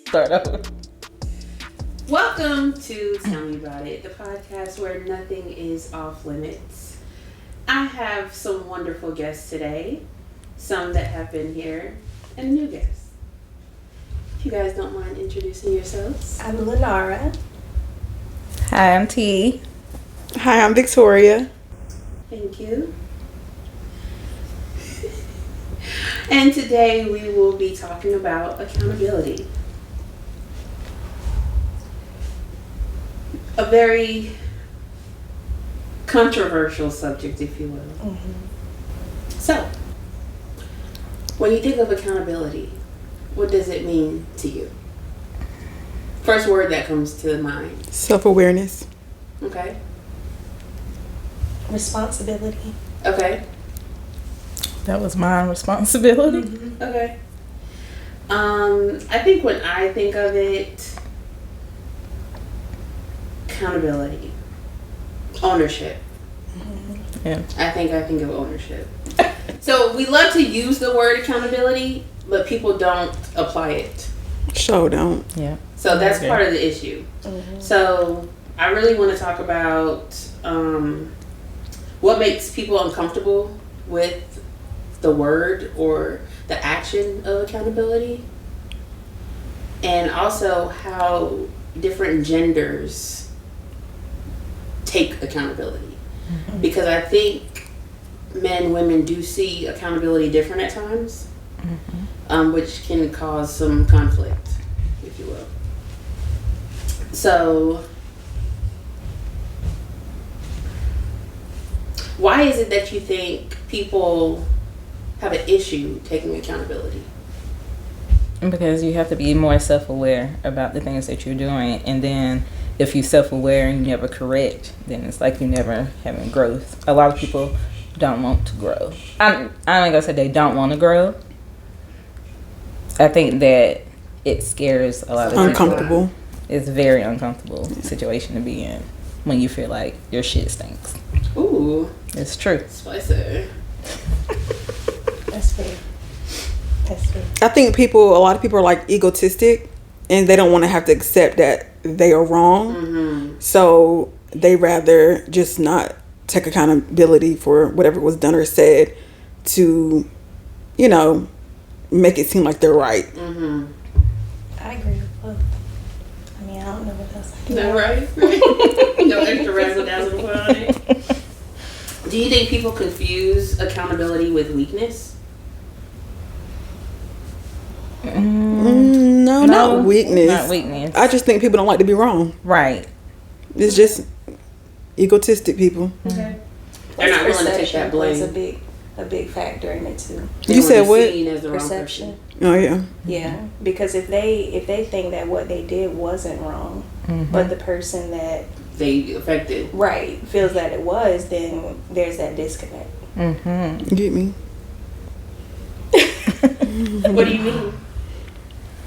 Start over. Welcome to Tell Me About It, the podcast where nothing is off limits. I have some wonderful guests today, some that have been here, and a new guest. If you guys don't mind introducing yourselves. I'm Lenara. Hi, I'm T. Hi, I'm Victoria. Thank you. And today we will be talking about accountability. A very controversial subject, if you will. Mm-hmm. So, when you think of accountability, what does it mean to you? First word that comes to mind. Self-awareness. Okay. Responsibility. Okay. That was my responsibility. Mm-hmm. Okay. I think when I think of it, accountability, ownership. Mm-hmm. Yeah. I think of ownership. So we love to use the word accountability, but people don't apply it. Sure don't. Yeah. So that's part of the issue. Mm-hmm. So I really want to talk about what makes people uncomfortable with the word or the action of accountability, and also how different genders take accountability. Mm-hmm. Because I think men and women do see accountability different at times, mm-hmm. Which can cause some conflict, if you will. So why is it that you think people have an issue taking accountability? Because you have to be more self-aware about the things that you're doing, and then if you're self-aware and you never correct, then it's like you never having growth. A lot of people don't want to grow. I ain't gonna say they don't want to grow. I think that it scares a lot of uncomfortable. people. It's a very uncomfortable situation to be in when you feel like your shit stinks. Ooh, it's true. Spicy. That's fair. That's fair. I think a lot of people are like egotistic, and they don't want to have to accept that they are wrong. Mm-hmm. So they rather just not take accountability for whatever was done or said to, make it seem like they're right. Mm-hmm. I agree with both. I mean, I don't know what else I can Is that right? No extra razzle dazzle put on it. Do you think people confuse accountability with weakness? No, not weakness. Not weakness. I just think people don't like to be wrong. Right. It's just egotistic people. Okay. They're not willing to take that blame. A big factor in it too. You said what? As the Perception. Oh yeah. Yeah, because if they think that what they did wasn't wrong, mm-hmm. but the person that they affected feels that it was, then there's that disconnect. Mm-hmm. You get me? What do you mean?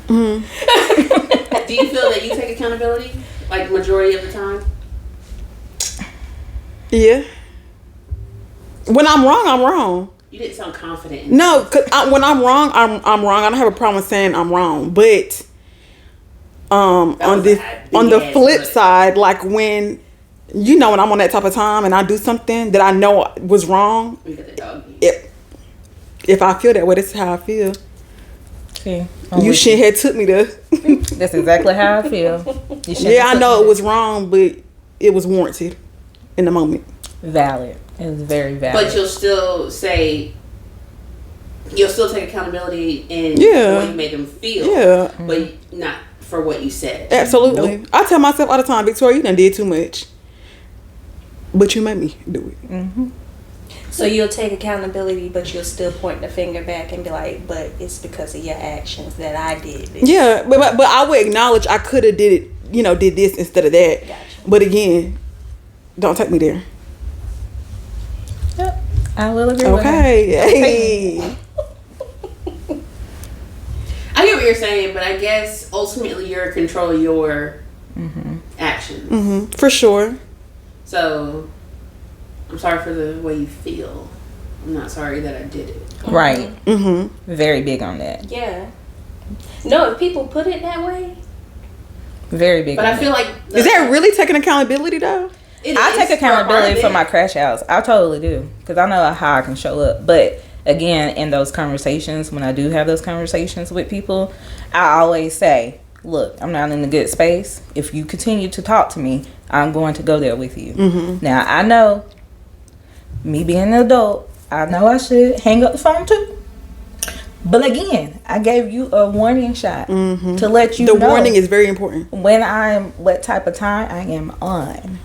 Mm-hmm. Do you feel that you take accountability like majority of the time? Yeah. When I'm wrong, I'm wrong. You didn't sound confident. No, cause when I'm wrong, I'm wrong. I don't have a problem saying I'm wrong. But on the flip side, like when when I'm on that type of time and I do something that I know was wrong, if I feel that way, that's how I feel. Okay. You shouldn't have took me there. That's exactly how I feel. Yeah, I know it was wrong, but it was warranted in the moment. Valid. It was very valid. But you'll still take accountability in the way you made them feel. Yeah. But not for what you said. Absolutely. Nope. I tell myself all the time, Victoria, you done did too much. But you made me do it. Mm-hmm. So you'll take accountability, but you'll still point the finger back and be like, but it's because of your actions that I did this. Yeah, but I would acknowledge I could have did it, did this instead of that. Gotcha. But again, don't take me there. Yep. I will agree Okay. Hey. I get what you're saying, but I guess ultimately you're in control of your actions. Mm-hmm. For sure. So I'm sorry for the way you feel. I'm not sorry that I did it. Right. Mm-hmm. Very big on that. Yeah. No, if people put it that way, Very big. But I feel like Is that really taking accountability though? I take accountability for my crash outs. I totally do, because I know how I can show up. But again, in those conversations, when I do have those conversations with people, I always say, look, I'm not in a good space. If you continue to talk to me, I'm going to go there with you. Now, I know, me being an adult, I know I should hang up the phone too. But again, I gave you a warning shot to let you know. The warning is very important. When what type of time I am on.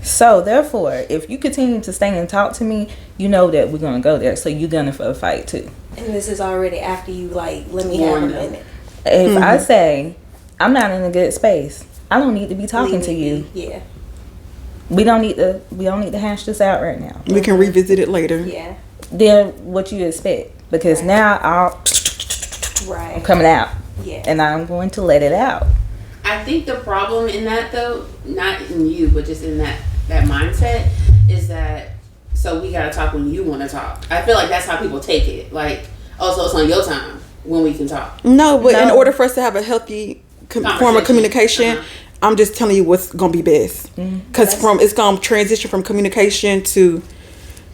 So therefore, if you continue to stay and talk to me, you know that we're going to go there. So you're going to for a fight too. and this is already after you like, let me have a minute. If I say, I'm not in a good space, I don't need to be talking to you. Yeah. We don't need to hash this out right now. We can revisit it later. Yeah. Then what you expect? Because now Right. I'm coming out. Yeah. And I'm going to let it out. I think the problem in that, though, not in you, but just in that mindset, is that, so we gotta talk when you want to talk. I feel like that's how people take it. Like, oh, so it's on your time when we can talk. No, but in order for us to have a healthy form of communication, I'm just telling you what's gonna be best. Because it's gonna transition from communication to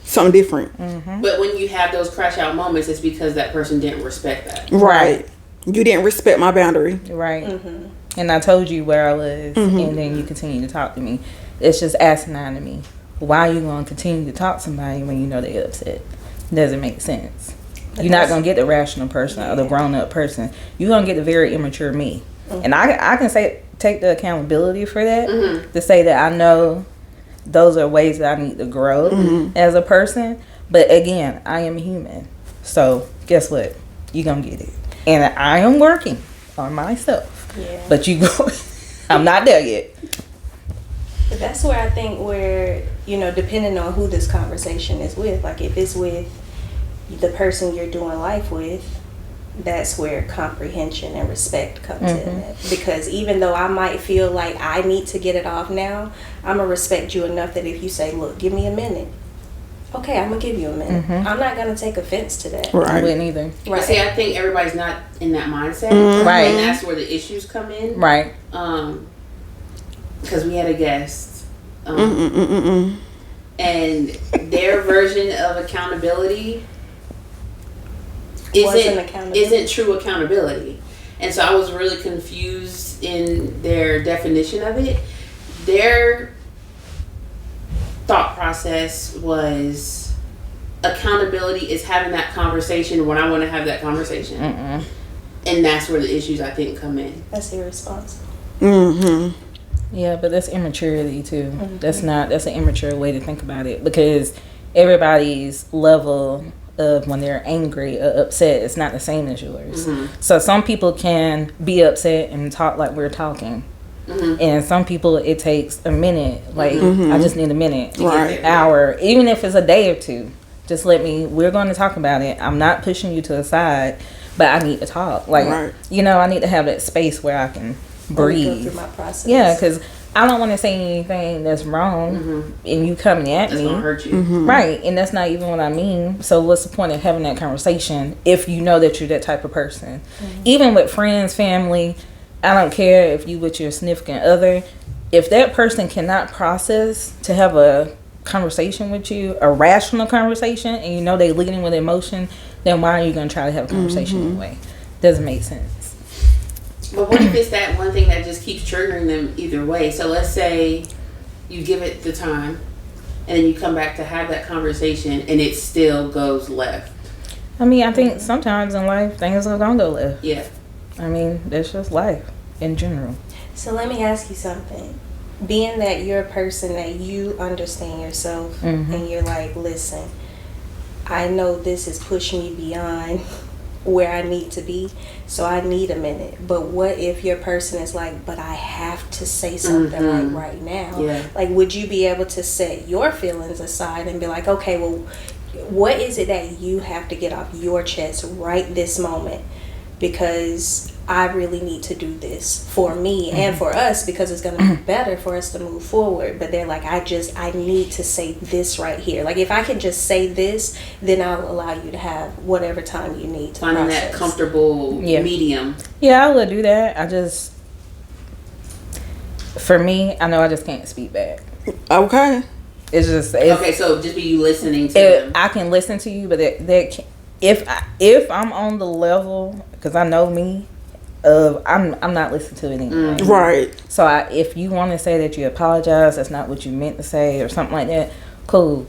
something different. But when you have those crash out moments, it's because that person didn't respect that. Right. You didn't respect my boundary. Right. And I told you where I was, and then you continue to talk to me. It's just asinine to me. Why are you going to continue to talk to somebody when you know they're upset? Doesn't make sense. You're not going to get the rational person or the grown-up person. You're going to get the very immature me. And I can take the accountability for that, to say that I know those are ways that I need to grow as a person. But again, I am human. So guess what? You're going to get it. And I am working on myself. Yeah. But I'm not there yet. But that's where I think depending on who this conversation is with, like if it's with the person you're doing life with, that's where comprehension and respect comes in. Because even though I might feel like I need to get it off now, I'm going to respect you enough that if you say, look, give me a minute. Okay, I'm going to give you a minute. I'm not going to take offense to that. Right. I wouldn't either. But Right. see, I think everybody's not in that mindset. Right. And that's where the issues come in. Right. Because we had a guest. And their version of accountability isn't true accountability. And so I was really confused in their definition of it. Their thought process was accountability is having that conversation when I want to have that conversation. And that's where the issues, I think, come in. That's irresponsible. Yeah, but that's immaturity too. That's an immature way to think about it, because everybody's level of when they're angry or upset is not the same as yours. So some people can be upset and talk like we're talking. And some people it takes a minute. Like I just need a minute, Right. hour, even if it's a day or two. Just we're going to talk about it. I'm not pushing you to the side, but I need to talk. Like, Right. I need to have that space where I can breathe. Go through my process. Yeah, because I don't want to say anything that's wrong, and you coming at That's me. gonna hurt you. Right, and that's not even what I mean. So what's the point of having that conversation if you know that you're that type of person? Even with friends, family, I don't care if you with your significant other. If that person cannot process to have a conversation with you, a rational conversation, and you know they leading with emotion, then why are you going to try to have a conversation anyway? Doesn't make sense. But what if it's that one thing that just keeps triggering them either way? So let's say you give it the time and then you come back to have that conversation and it still goes left. I mean, I think sometimes in life things are going to go left. Yeah. I mean, that's just life in general. So let me ask you something. Being that you're a person that you understand yourself and you're like, listen, I know this is pushing me beyond where I need to be, so I need a minute. But what if your person is like, but I have to say something like right now? Yeah. Like, would you be able to set your feelings aside and be like, okay, well, what is it that you have to get off your chest right this moment because I really need to do this for me and for us because it's going to be better for us to move forward. But they're like, I need to say this right here. Like, if I can just say this, then I'll allow you to have whatever time you need to finding process. that comfortable medium. Yeah, I would do that. For me, I know I just can't speak back. Okay. Okay, so just be you listening to them. I can listen to you, but if I'm on the level, because I know me, I'm not listening to it anymore. Right. So if you want to say that you apologize, that's not what you meant to say or something like that, cool.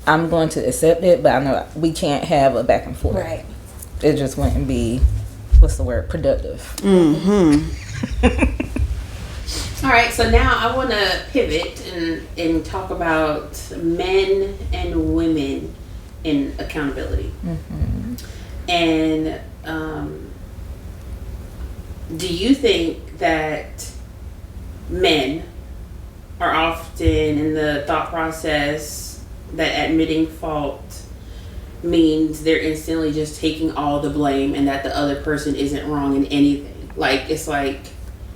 I'm going to accept it, but I know we can't have a back and forth. Right. It just wouldn't be, what's the word, productive. All right, so now I want to pivot and talk about men and women in accountability. And do you think that men are often in the thought process that admitting fault means they're instantly just taking all the blame and that the other person isn't wrong in anything? Like, it's like,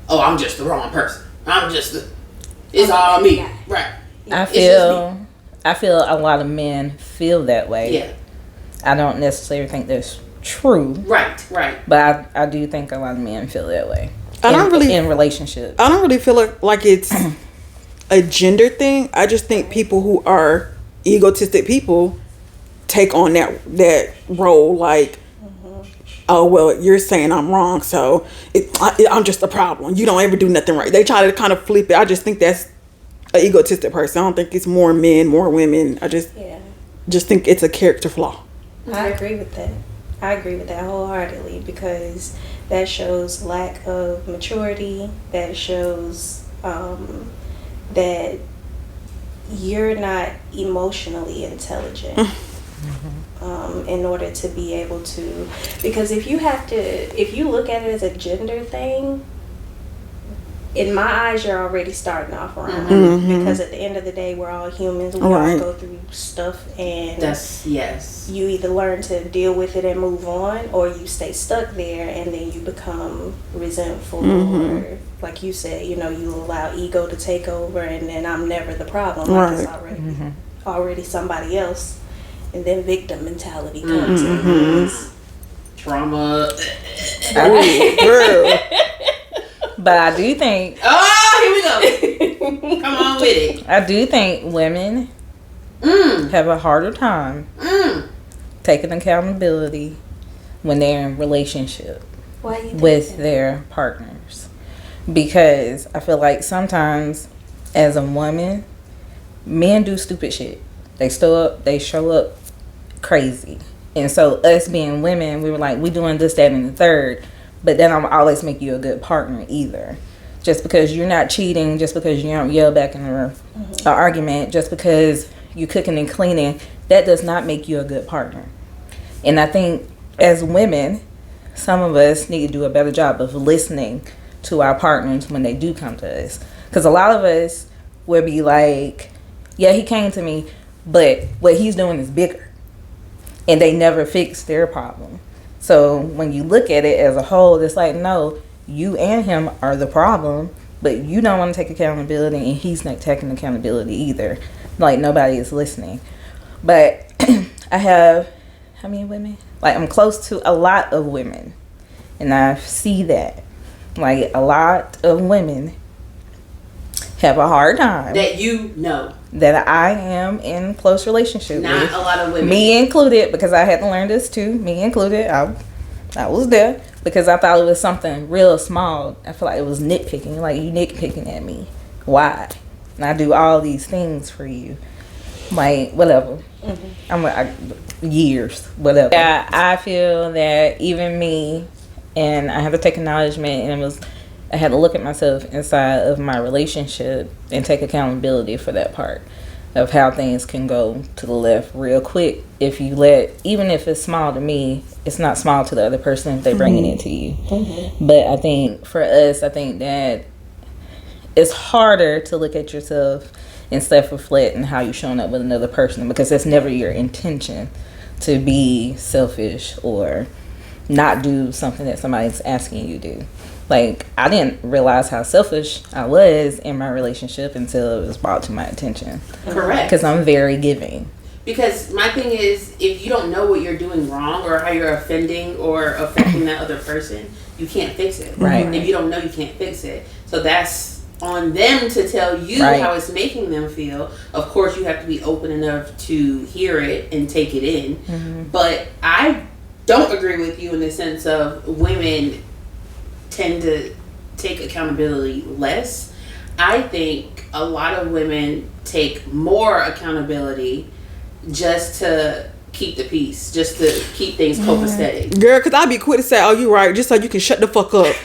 oh, I'm just the wrong person. It's all me. Right. I feel a lot of men feel that way. Yeah. I don't necessarily think that's true. Right. But I do think a lot of men feel that way. In relationships. I don't really feel like it's a gender thing. I just think people who are egotistic people take on that role. Like, oh, well, you're saying I'm wrong, so I'm just a problem. You don't ever do nothing right. They try to kind of flip it. I just think that's an egotistic person. I don't think it's more men, more women. I just think it's a character flaw. I agree with that. I agree with that wholeheartedly because that shows lack of maturity. That shows that you're not emotionally intelligent. In order to be able to, because if you look at it as a gender thing, in my eyes you're already starting off wrong. Because at the end of the day we're all humans. We all go through stuff, and you either learn to deal with it and move on, or you stay stuck there and then you become resentful, or like you said, you allow ego to take over, and then I'm never the problem. Like it's already somebody else. And then victim mentality comes in. Trauma. But I do think... Oh, here we go. Come on with it. I do think women have a harder time taking accountability when they're in relationship with their partners. Because I feel like sometimes as a woman, men do stupid shit. They show up crazy. And so us being women, we were like, we doing this, that, and the third. But then I'm always make you a good partner either. Just because you're not cheating, just because you don't yell back in an argument, just because you cooking and cleaning, that does not make you a good partner. And I think as women, some of us need to do a better job of listening to our partners when they do come to us. Because a lot of us will be like, yeah, he came to me, but what he's doing is bigger. And they never fix their problem. So when you look at it as a whole, it's like, no, you and him are the problem, but you don't want to take accountability, and he's not taking accountability either. Like, nobody is listening. But I have, how many women? Like, I'm close to a lot of women, and I see that. Like, a lot of women have a hard time. That I am in close relationship with. Not a lot of women. Me included, because I had to learn this too. Me included. I was there because I thought it was something real small. I feel like it was nitpicking. Like, you nitpicking at me. Why? And I do all these things for you. Like, whatever. Years. Whatever. Yeah, I feel that even me, and I have to take acknowledgement, and I had to look at myself inside of my relationship and take accountability for that part of how things can go to the left real quick if you even if it's small to me, it's not small to the other person if they're bringing it to you. But I think for us, I think that it's harder to look at yourself and self-reflect and how you're showing up with another person, because that's never your intention to be selfish or not do something that somebody's asking you to do. Like, I didn't realize how selfish I was in my relationship until it was brought to my attention. Correct. Because I'm very giving. Because my thing is, if you don't know what you're doing wrong or how you're offending or affecting that other person, you can't fix it. Right. If you don't know, you can't fix it. So that's on them to tell you Right. how it's making them feel. Of course, you have to be open enough to hear it and take it in. Mm-hmm. But I don't agree with you in the sense of women tend to take accountability less. I think a lot of women take more accountability just to keep the peace, just to keep things copacetic. Girl, because I'll be quick to say, oh, you right, just so you can shut the fuck up.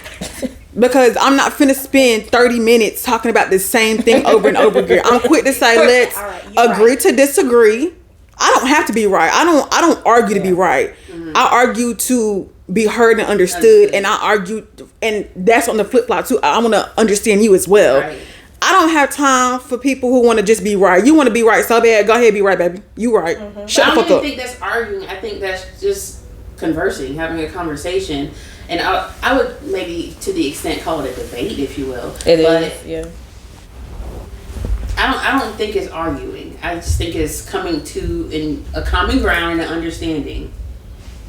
Because I'm not finna spend 30 minutes talking about the same thing over and over again. I'm quick to say, let's agree to disagree. I don't have to be right. I don't argue to be right. I argue to be heard and understood. And I argue, and that's on the flip flop too. I want to understand you as well. Right. I don't have time for people who want to just be right. You want to be right so bad, go ahead, be right, baby. You right. Shut the I fuck don't up. even think that's arguing. I think that's just conversing, having a conversation. And I would maybe, to the extent, call it a debate, if you will. It but is, yeah. I don't think it's arguing. I just think it's coming to a common ground and an understanding,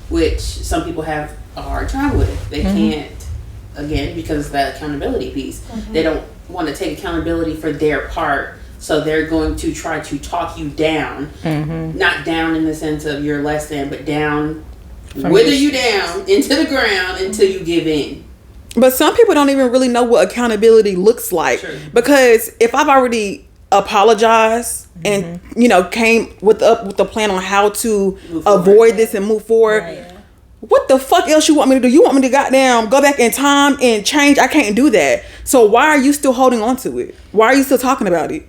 which some people have a hard time with. They can't, again, because of that accountability piece. They don't want to take accountability for their part, so they're going to try to talk you down. Not down in the sense of you're less than, but down, wither you down into the ground until you give in. But some people don't even really know what accountability looks like. True. Because if I've already apologized and came with the plan on how to avoid this and move forward, what the fuck else you want me to do? You want me to goddamn go back in time and change? I can't do that. So why are you still holding on to it? Why are you still talking about it?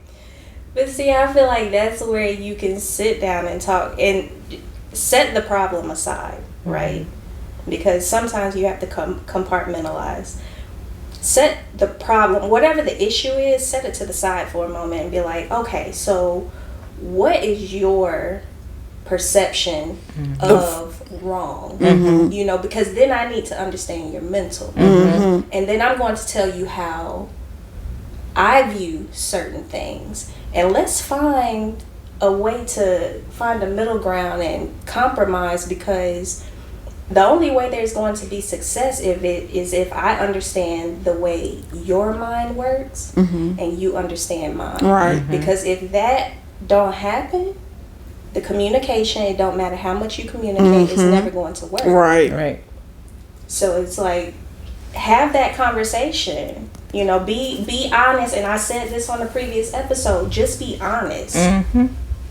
But see, I feel like that's where you can sit down and talk and set the problem aside, right? Because sometimes you have to compartmentalize. Set the problem, whatever the issue is, set it to the side for a moment and be like, okay, so what is your perception of wrong? Because then I need to understand your mental. And then I'm going to tell you how I view certain things. And let's find a way to find a middle ground and compromise, because the only way there's going to be success is if I understand the way your mind works and you understand mine. Right. Because if that don't happen, the communication, it don't matter how much you communicate, it's never going to work. Right. So it's like, have that conversation. Be honest. And I said this on the previous episode. Just be honest.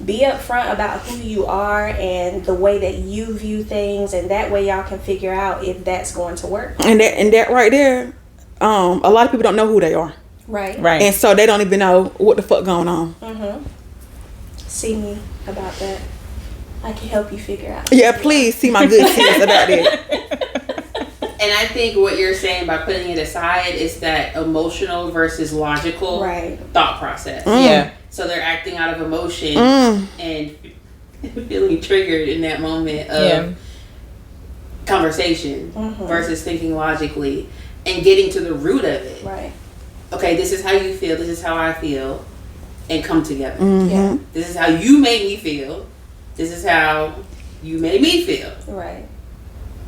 Be upfront about who you are and the way that you view things, and that way y'all can figure out if that's going to work. And that right there, a lot of people don't know who they are. Right. And so they don't even know what the fuck going on. See me about that. I can help you figure out. Yeah, please see my good sense about it. And I think what you're saying by putting it aside is that emotional versus logical thought process. Yeah. So they're acting out of emotion and feeling triggered in that moment of conversation versus thinking logically and getting to the root of it. Right. Okay, this is how you feel. This is how I feel. And come together. Yeah. This is how you made me feel. This is how you made me feel. Right.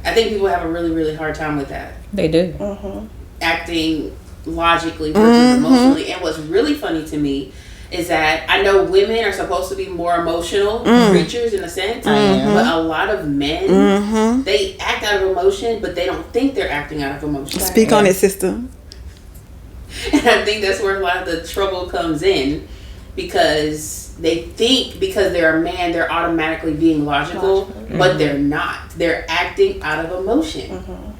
I think people have a really, really hard time with that. They do. Acting logically versus emotionally. And what's really funny to me is that I know women are supposed to be more emotional creatures in a sense, but a lot of men, they act out of emotion, but they don't think they're acting out of emotion. Speak on it, sister. And I think that's where a lot of the trouble comes in, because they think because they're a man, they're automatically being logical, but they're not. They're acting out of emotion.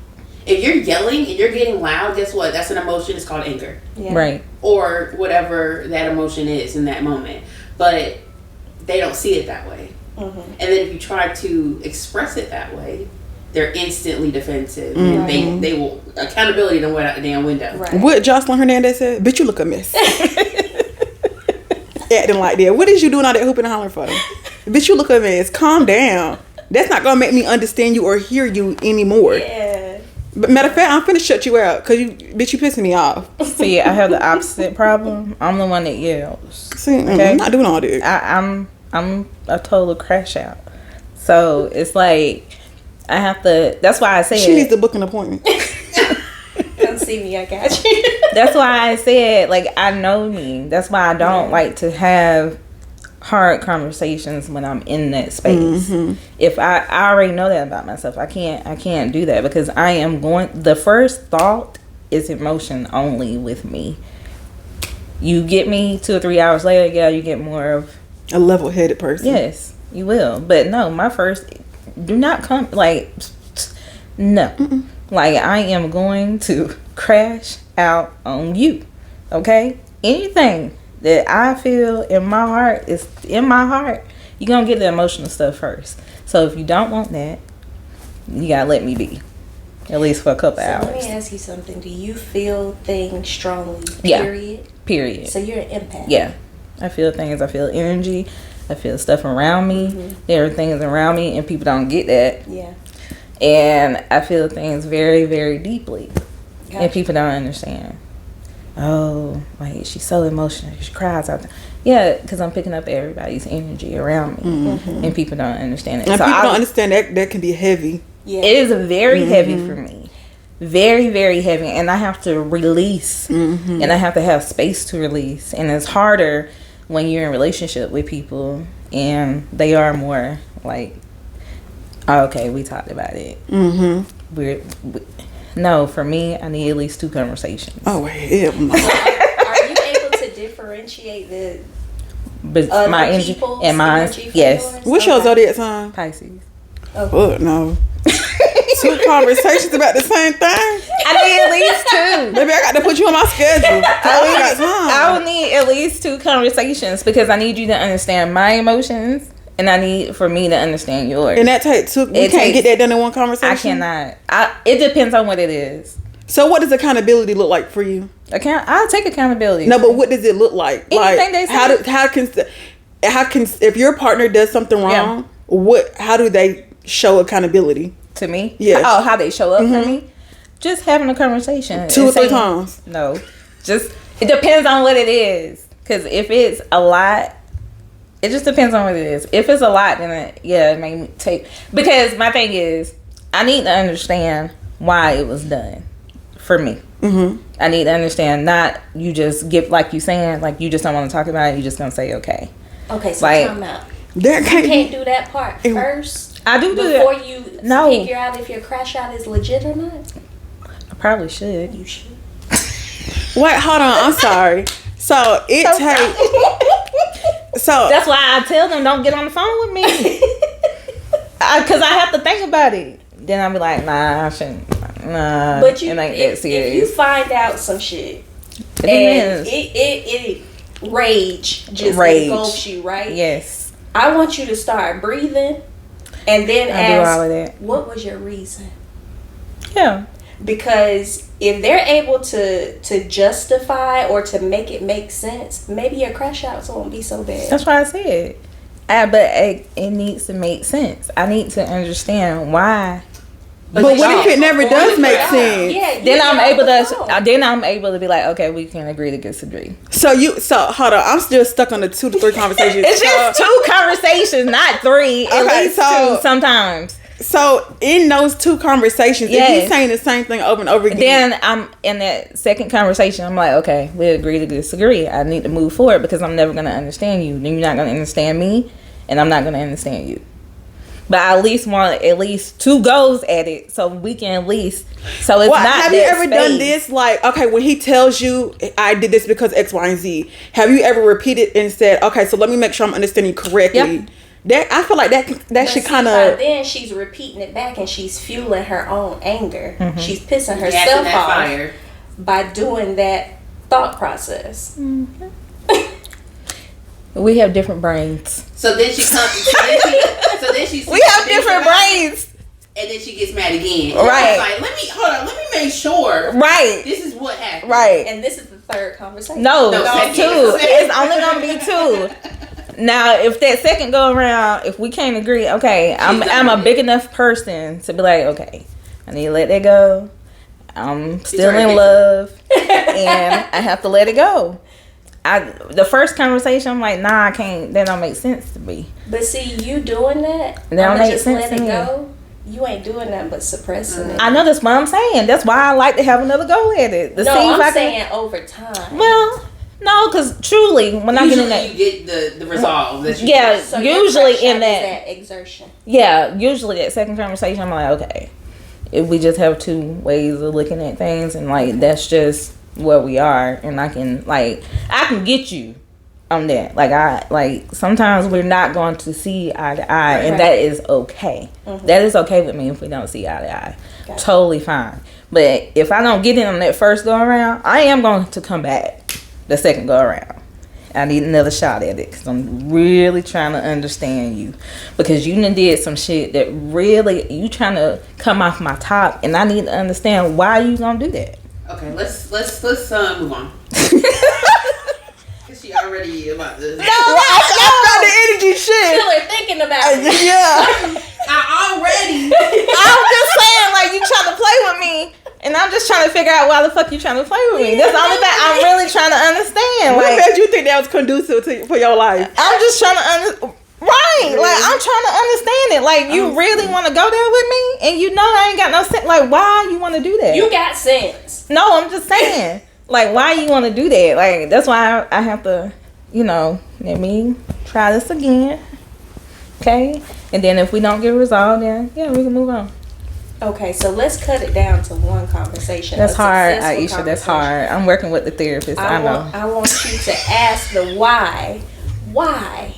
If you're yelling and you're getting loud, guess what? That's an emotion. It's called anger. Yeah. Right. Or whatever that emotion is in that moment. But they don't see it that way. And then if you try to express it that way, they're instantly defensive. And they will, accountability done went out the damn window. Right. What Jocelyn Hernandez said? Bitch, you look a mess. Acting like that. What is you doing all that hooping and hollering for? Bitch, you look a mess. Calm down. that's not gonna make me understand you or hear you anymore. Yeah. But matter of fact, I'm finna shut you out because you pissing me off. See, I have the opposite problem. I'm the one that yells. See, I'm not doing all this. I'm a total crash out. So it's like I have to. That's why I say she needs to book an appointment. Come see me, I got you. That's why I said, like, I know me. That's why I don't like to have hard conversations when I'm in that space. If I already know that about myself, I can't do that because I am going. The first thought is emotion only with me. You get me 2 or 3 hours later, yeah, you get more of a level-headed person. Yes, you will. But no, my first, do not come like no. Like, I am going to crash out on you. Okay? Anything that I feel in my heart is in my heart. You're going to get the emotional stuff first. So if you don't want that, you got to let me be. At least for a couple hours. Let me ask you something. Do you feel things strongly? Yeah. Period. So you're an empath. Yeah. I feel things. I feel energy. I feel stuff around me. There are things around me and people don't get that. Yeah. And I feel things very, very deeply. Gotcha. And people don't understand. Oh, like, she's so emotional. She cries out there. Yeah, because I'm picking up everybody's energy around me. And people don't understand it. And so people don't understand that can be heavy. Yeah. It is very heavy for me. Very, very heavy. And I have to release. And I have to have space to release. And it's harder when you're in a relationship with people and they are more like, oh, okay, we talked about it. No, for me, I need at least 2 conversations. Oh, hell no. Are you able to differentiate the my energy and mine? Yes. What's your zodiac sign? Pisces. Oh, no. 2 conversations about the same thing? I need at least 2. Maybe I got to put you on my schedule. I will need at least 2 conversations because I need you to understand my emotions. And I need for me to understand yours. And that takes 2. You can't get that done in one conversation? I cannot. It depends on what it is. So what does accountability look like for you? I'll take accountability. No, but what does it look like? Anything they say. How can if your partner does something wrong, how do they show accountability? To me? Yeah. Oh, how they show up for me? Just having a conversation. 2 or 3 times? No. Just, it depends on what it is. Because if it's a lot, it just depends on what it is. If it's a lot, then it may take... Because my thing is, I need to understand why it was done for me. I need to understand, not you just get, like you saying, like you just don't want to talk about it, you just going to say, okay. Okay, so time out. You can't do that part first? I do before that. You no. Figure out if your crash out is legit or not? I probably should. You should. Wait, hold on. I'm sorry. So it takes... So that's why I tell them don't get on the phone with me. Because I have to think about it. Then I'll be like, nah, I shouldn't. Nah, but you, it ain't that serious. If you find out some shit and it rage just engulfs you, right? Yes. I want you to start breathing and then do all of that. What was your reason? Yeah. Because if they're able to justify or to make it make sense, maybe your crash outs won't be so bad. That's why I said. But it needs to make sense. I need to understand why. But what if it never does make sense? Yeah, then I'm able to be like, okay, we can agree to disagree. So hold on, I'm still stuck on the 2 to 3 conversations. It's just 2 conversations, not 3. At least 2 sometimes. So in those 2 conversations, if he's saying the same thing over and over again, then I'm in that second conversation. I'm like, okay, we agree to disagree. I need to move forward because I'm never going to understand you. Then you're not going to understand me, and I'm not going to understand you. But I at least want 2 goes at it, so we can at least. So it's not. Have you ever done this? Like, okay, when he tells you, I did this because X, Y, and Z. Have you ever repeated and said, okay, so let me make sure I'm understanding correctly? Yep. That I feel like that should kind of. Then she's repeating it back and she's fueling her own anger. She's pissing herself off by doing that thought process. We have different brains. So then she comes. We have different brains. And then she gets mad again. Right. Like, let me make sure. Right. This is what happened. Right. And this is the 3rd conversation. No, 2. It's only gonna be 2. Now, if that second go around, if we can't agree, okay, I'm a big enough person to be like, okay, I need to let that go. I'm still in love, and I have to let it go. The first conversation, I'm like, nah, I can't. That don't make sense to me. But see, you doing that, That don't make just sense let to it me. go. You ain't doing nothing but suppressing it. I know, that's what I'm saying. That's why I like to have another go at it. To No, see if I'm I can, saying over time. well, no, because truly, when I get in that, you get the resolve. That you yeah, So your usually first in shot that, is exertion. yeah, usually that second conversation, I'm like, okay, if we just have two ways of looking at things, and like that's just where we are, and I can get you on that. Like sometimes we're not going to see eye to eye, and that is okay. Mm-hmm. That is okay with me if we don't see eye to eye. Gotcha. Totally fine. But if I don't get it on that first go around, I am going to come back the second go around. I need another shot at it because I'm really trying to understand you, because you done did some shit that really you trying to come off my top, and I need to understand why you gonna do that. Okay, let's move on. Cause she already about to. I felt the energy shit. Still are thinking about it. Yeah. I'm just saying, like, you trying to play with me, and I'm just trying to figure out why the fuck you trying to play with me. That's the only thing I'm really trying to understand. What Like, made you think that was conducive for your life? I'm just trying to understand. Right, like I'm trying to understand it. Like, you really want to go there with me, and you know I ain't got no sense. Like, why you want to do that? You got sense. No, I'm just saying. Like, why you want to do that? Like, that's why I have to, let me try this again. Okay? And then if we don't get resolved, then, yeah, we can move on. Okay, so let's cut it down to one conversation. That's hard, successful Aisha. That's conversation. hard. I'm working with the therapist. I know. I want you to ask the why. Why?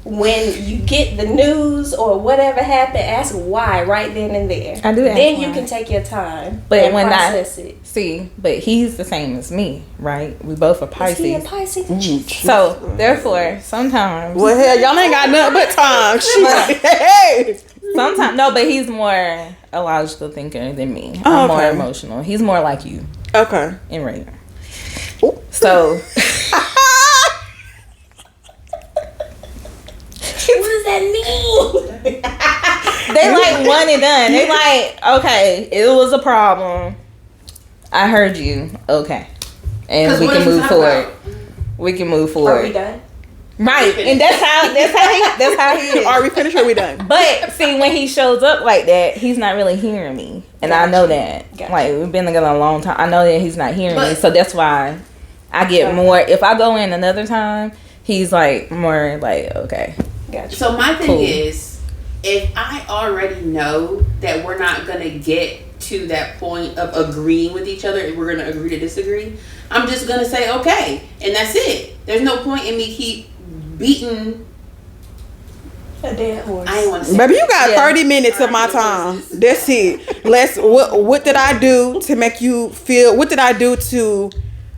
When you get the news or whatever happened, ask why right then and there. I do ask Then why. you can take your time But and when process it. See, but he's the same as me, right? We both are Pisces. Is he a Pisces? So, therefore, sometimes... Well, hell, y'all ain't got nothing but time. Shit. Hey. Sometimes, no, but he's more a logical thinker than me. Oh, I'm more okay. emotional. He's more like you Okay. and Ray. Ooh. So, What does that mean? they like one and done. They like, okay, it was a problem. I heard you. Okay. And we can move forward. We can move forward. Are we done? Right. And that's how he is. Are we finished or we done? But see, when he shows up like that, he's not really hearing me, and I know that. Gotcha. Like, we've been together a long time. I know that he's not hearing me, so that's why I get more. If I go in another time, he's like more like, okay. Gotcha. So my thing Cool. is, if I already know that we're not gonna get to that point of agreeing with each other, if we're gonna agree to disagree, I'm just gonna say okay, and that's it. There's no point in me keep beating A dead horse. I ain't want to say. Baby, you got Yeah. 30 minutes of my time. That's it. What did I do to make you feel? What did I do to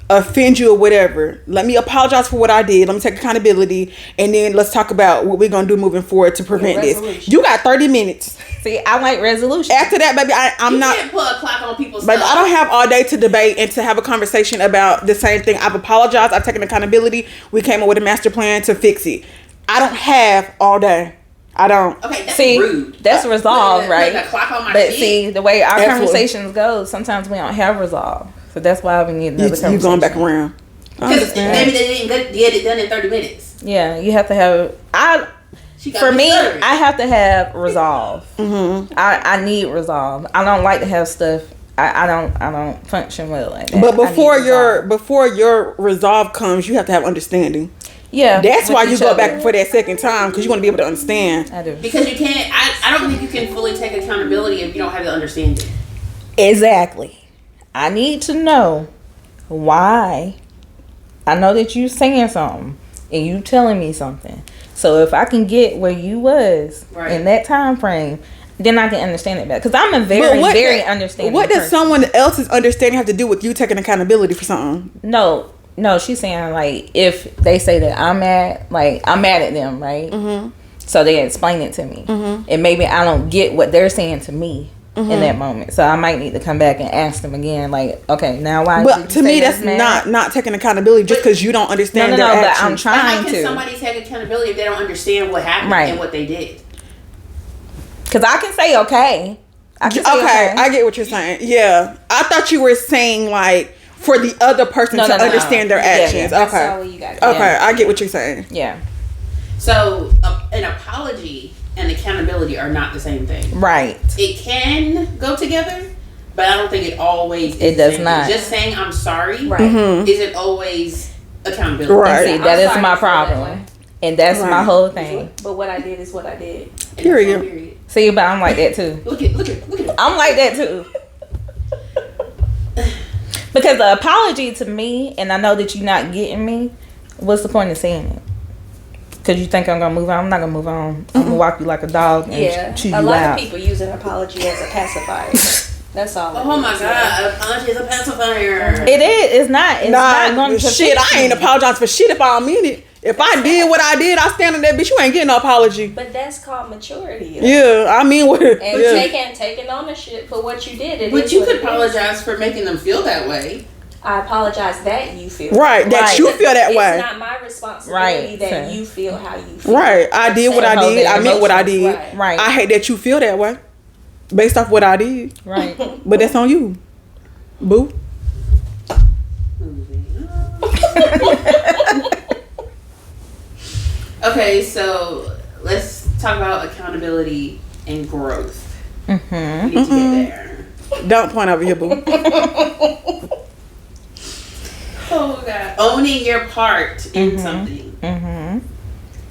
offend you or whatever? Let me apologize for what I did. Let me take accountability, and then let's talk about what we're gonna do moving forward to prevent this. resolution. You got 30 minutes. See, I like resolution. After that, baby, I'm You not. can't put a clock on people's Baby, stuff. I don't have all day to debate and to have a conversation about the same thing. I've apologized. I've taken accountability. We came up with a master plan to fix it. I don't have all day. I don't. Okay, that's See, rude. that's resolve, right? Putting a clock on my But shit. see, the way our Absolutely. conversations go, sometimes we don't have resolve. So that's why we need another conversation. You going back around. I Because understand. maybe they didn't get it done in 30 minutes. Yeah, you have to have. She got For me, discouraged. I have to have resolve. Mm-hmm. I need resolve. I don't like to have stuff. I don't function well like that. But I need resolve. before your resolve comes, you have to have understanding. yeah, That's with why you each go other. back for that second time, because you want to be able to understand. I do. Because you can't, I don't think you can fully take accountability if you don't have the understanding. Exactly. I need to know why. I know that you saying something and you telling me something. So if I can get where you was Right. in that time frame, then I can understand it better. Because I'm a very, very understanding What does person. someone else's understanding have to do with you taking accountability for something? No, she's saying like if they say that I'm mad at them, right? Mm-hmm. So they explain it to me, and maybe I don't get what they're saying to me, in that moment. So I might need to come back and ask them again, like, okay, now why? But to me, that's not taking accountability just because you don't understand their actions. But I'm trying to. How can somebody take accountability if they don't understand what happened and what they did? Because I can say okay. I get what you're saying. Yeah, I thought you were saying like for the other person to understand their actions. Yeah, okay, that's all you got. Okay, I get what you're saying. Yeah. So an apology and accountability are not the same thing. Right. It can go together, but I don't think it always. It does not. Just saying I'm sorry right. isn't always accountability. Right. See, that is my problem, and that's my whole thing. But what I did is what I did. Period. See, but I'm like that too. Look at. I'm like that too. Because the apology to me, and I know that you're not getting me. What's the point of saying it? Because you think I'm gonna move on. I'm not gonna move on. I'm gonna walk you like a dog and chew you out. A lot of people use an apology as a pacifier. That's all. Oh my god, apology is a pacifier. It is. It's not. It's not going to shit. I ain't apologizing for shit if I don't mean it. If I did what I did, I stand on that bitch. You ain't getting no apology. But that's called maturity. Yeah, I mean what? And taking ownership for what you did. But you could apologize for making them feel that way. I apologize that you feel that you feel that way. It's not my responsibility that you feel how you feel. Right. I did what I did. I meant what I did. Right. I hate that you feel that way based off what I did. Right. But that's on you, boo. Okay, so let's talk about accountability and growth. We need to get there. Don't point over here, boo. Oh god. Owning your part in something. And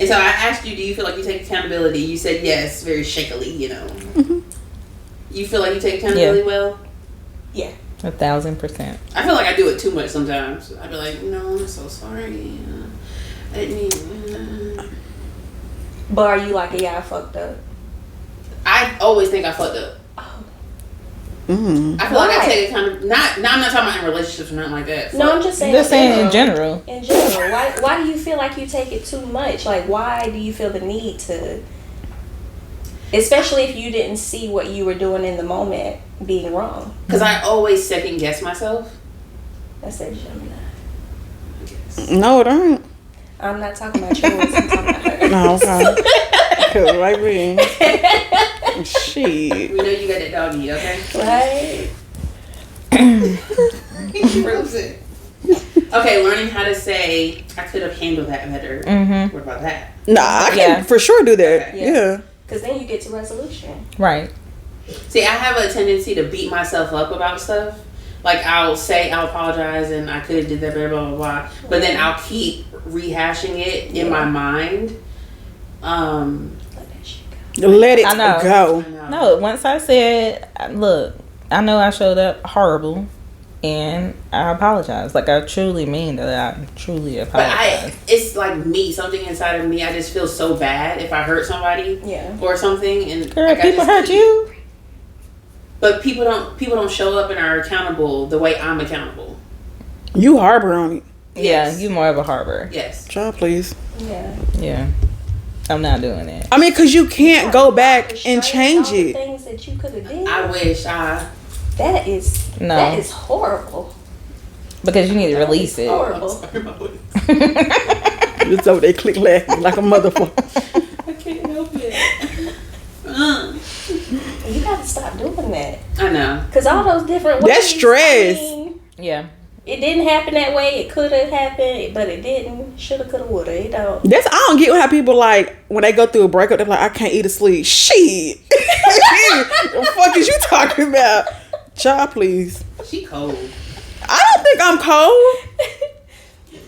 so I asked you, do you feel like you take accountability? You said yes, very shakily, you know. You feel like you take accountability well? Yeah. 1,000%. I feel like I do it too much sometimes. I'd be like, no, I'm so sorry. I didn't mean. But are you like, yeah, I fucked up? I always think I fucked up. I feel like I take accountability. I'm not talking about in relationships or nothing like that. No, I'm just saying. Just saying in general. In general, why do you feel like you take it too much? Like, why do you feel the need to? Especially if you didn't see what you were doing in the moment being wrong. Because I always second guess myself. That's a Gemini. I guess. No, it ain't. I'm not talking about yours. I'm talking about her. No, okay. Because right there. Shit. We know you got that dog in you, okay? Right. Proves it. Okay, learning how to say, I could have handled that better. What about that? Nah, I can for sure do that. Okay. Yeah. Because then you get to resolution. Right. See, I have a tendency to beat myself up about stuff. Like, I'll say I'll apologize and I could have did that better, blah, blah, blah. But then I'll keep rehashing it in my mind. Let that shit go. Let it I know. go. No, once I said, look, I know I showed up horrible and I apologize. Like, I truly mean that. I truly apologize. But it's like me, something inside of me. I just feel so bad if I hurt somebody or something. And girl, like, people hurt you. But people don't show up and are accountable the way I'm accountable. You harbor on it. Yeah, you more of a harbor. Yes. Child, please. Yeah. I'm not doing it. I mean, because you can't go back and change it. Things that you could have did. I wish That is horrible. Because you need to release it. Horrible. It's over there click laughing like a motherfucker. I can't help it. You gotta stop doing that. I know. Because all those different ways. That's stress. Yeah. It didn't happen that way. It could have happened, but it didn't. Shoulda, coulda, woulda. It don't. I don't get how people like when they go through a breakup. They're like, I can't eat or sleep. Shit. The fuck is you talking about? Child, please. She cold. I don't think I'm cold.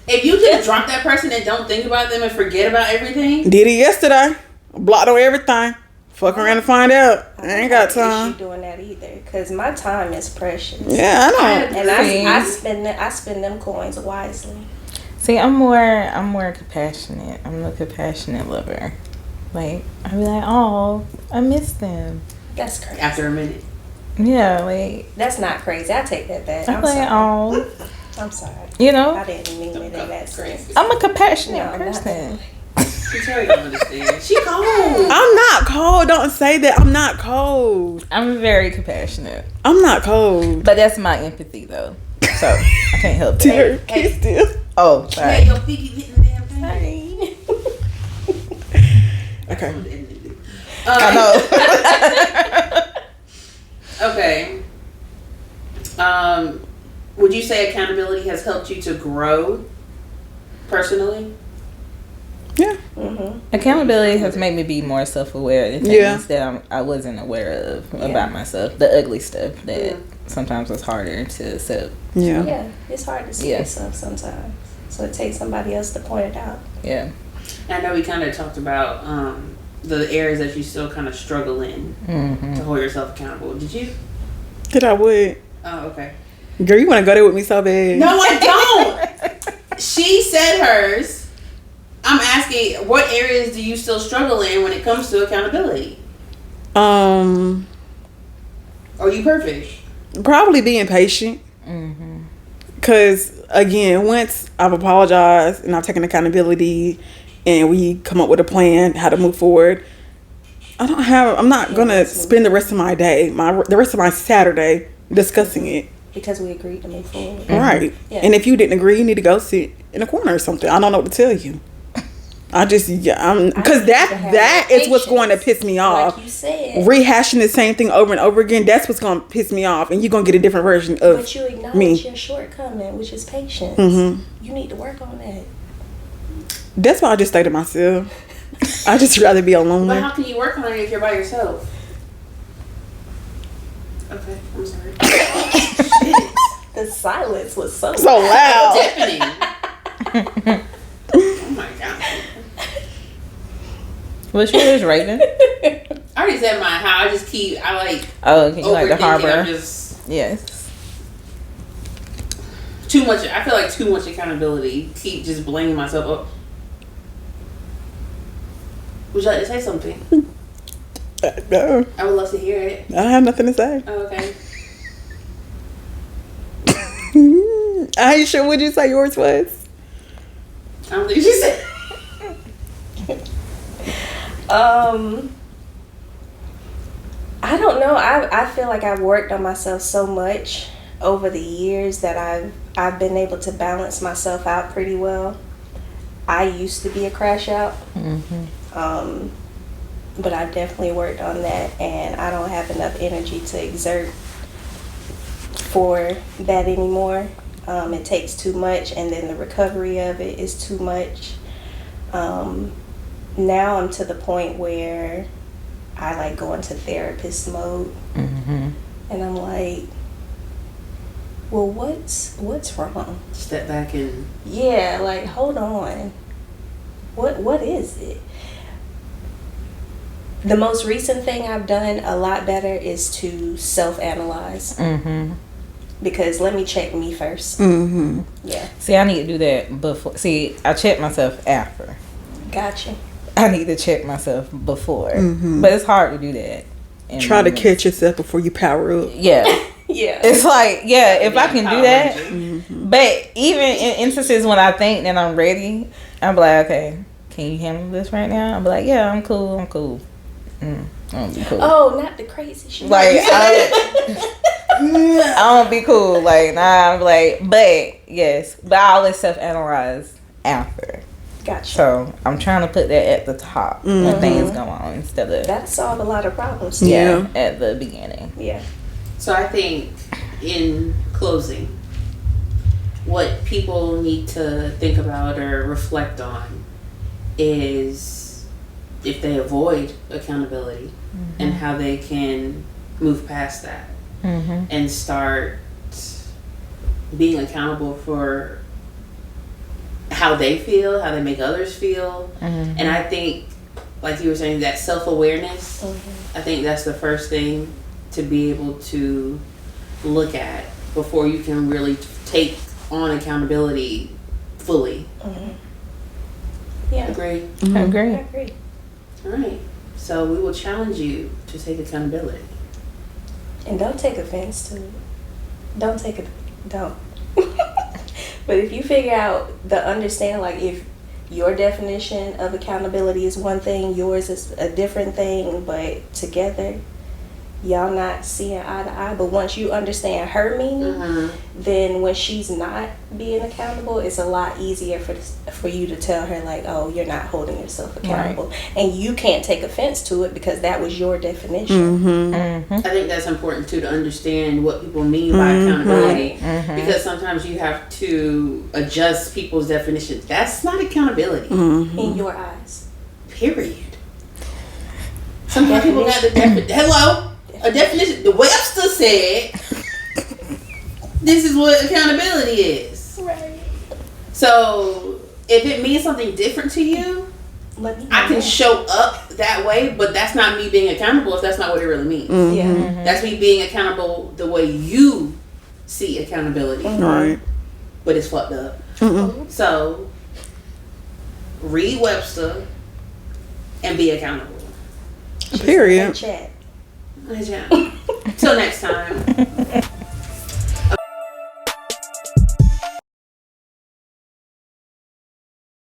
If you just drop that person and don't think about them and forget about everything. Did it yesterday. Blocked on everything. Fuck around and find out. I ain't got time. She doing that either, because my time is precious. Yeah, I know. And I spend them coins wisely. See, I'm more compassionate. I'm a compassionate lover. Like, I be like, oh, I miss them. That's crazy. After a minute. Yeah, like, that's not crazy. I take that back. I'm like, oh, I'm sorry. You know, I didn't mean it in that sense. I'm a compassionate person. Terry don't understand. She cold. I'm not cold. Don't say that. I'm not cold. I'm very compassionate, I'm not cold. but that's my empathy though. So I can't help that. Terry, Hey. still. Oh, Hey, sorry. your feet keep hitting the damn thing. Okay. I know. Okay. Would you say accountability has helped you to grow personally? Yeah. Accountability has made me be more self-aware of things Yeah. that I wasn't aware of about myself. The ugly stuff that sometimes was harder to accept. Yeah. Yeah, it's hard to see Yeah. yourself sometimes. So it takes somebody else to point it out. Yeah. I know we kind of talked about the areas that you still kind of struggle in to hold yourself accountable. Did you? That I would. Oh, okay. Girl, you want to go there with me so bad. No, I don't. She said hers. I'm asking, what areas do you still struggle in when it comes to accountability? Are you perfect? Probably being patient. Because, again, once I've apologized and I've taken accountability and we come up with a plan how to move forward, I'm not going to spend the rest of my day, the rest of my Saturday discussing it. Because we agreed to move forward. Right. Yeah. And if you didn't agree, you need to go sit in a corner or something. I don't know what to tell you. Because that is what's going to piss me off. Like you said. Rehashing the same thing over and over again, that's what's going to piss me off. And you're going to get a different version of But you acknowledge me. your shortcoming, which is patience. You need to work on that. That's why I just stay to myself. I just rather be alone. But how can you work on it if you're by yourself? Okay, I'm sorry. Shit. The silence was so loud. Deafening. Oh my god. What's yours, Raven? I already said mine. How I just keep, I like Oh, okay. You like the overthinking. harbor? I'm just Yes. too much. I feel like too much accountability. Keep just blaming myself up. Would you like to say something? No, I would love to hear it. I don't have nothing to say. Oh, okay. I ain't sure what you say yours was. I don't think she said. I don't know. I feel like I've worked on myself so much over the years that I've been able to balance myself out pretty well. I used to be a crash out. But I've definitely worked on that, and I don't have enough energy to exert for that anymore. It takes too much, and then the recovery of it is too much. Now I'm to the point where I like go into therapist mode, and I'm like, well, what's wrong? Step back and Yeah, like hold on. What is it? The most recent thing I've done a lot better is to self-analyze. Because let me check me first. Yeah. See, I need to do that before. See, I check myself after. Gotcha. I need to check myself before. But it's hard to do that. Try to catch yourself before you power up. Yeah. Yeah. It's like, yeah, if I can do that. But even in instances when I think that I'm ready, I'm like, okay, can you handle this right now? I'm like, yeah, I'm cool. I'm cool. I'm be cool. Oh, not the crazy shit. Like, I don't be cool. Like, nah, I'm like, but yes, but I always self-analyze after. Gotcha. So I'm trying to put that at the top when things go on instead of That solved a lot of problems. yeah at the beginning. Yeah. So I think in closing, what people need to think about or reflect on is if they avoid accountability and how they can move past that and start being accountable for how they feel, how they make others feel. And I think, like you were saying, that self-awareness, I think that's the first thing to be able to look at before you can really take on accountability fully. Yeah. Agree? I agree. I agree. All right. So we will challenge you to take accountability. And don't take offense to it. Don't. But if you figure out understand, like if your definition of accountability is one thing, yours is a different thing, but together y'all not seeing eye to eye. But once you understand her meaning, then when she's not being accountable, it's a lot easier for you to tell her, like, oh, you're not holding yourself accountable. Right. And you can't take offense to it because that was your definition. I think that's important too, to understand what people mean by accountability, because sometimes you have to adjust people's definitions. That's not accountability in your eyes. Period. Sometimes people got the definition. A definition. The Webster said, "This is what accountability is." Right. So if it means something different to you, I can show up that way, but that's not me being accountable if that's not what it really means. That's me being accountable the way you see accountability. Right. But it's fucked up. So read Webster and be accountable. Period. Till next time.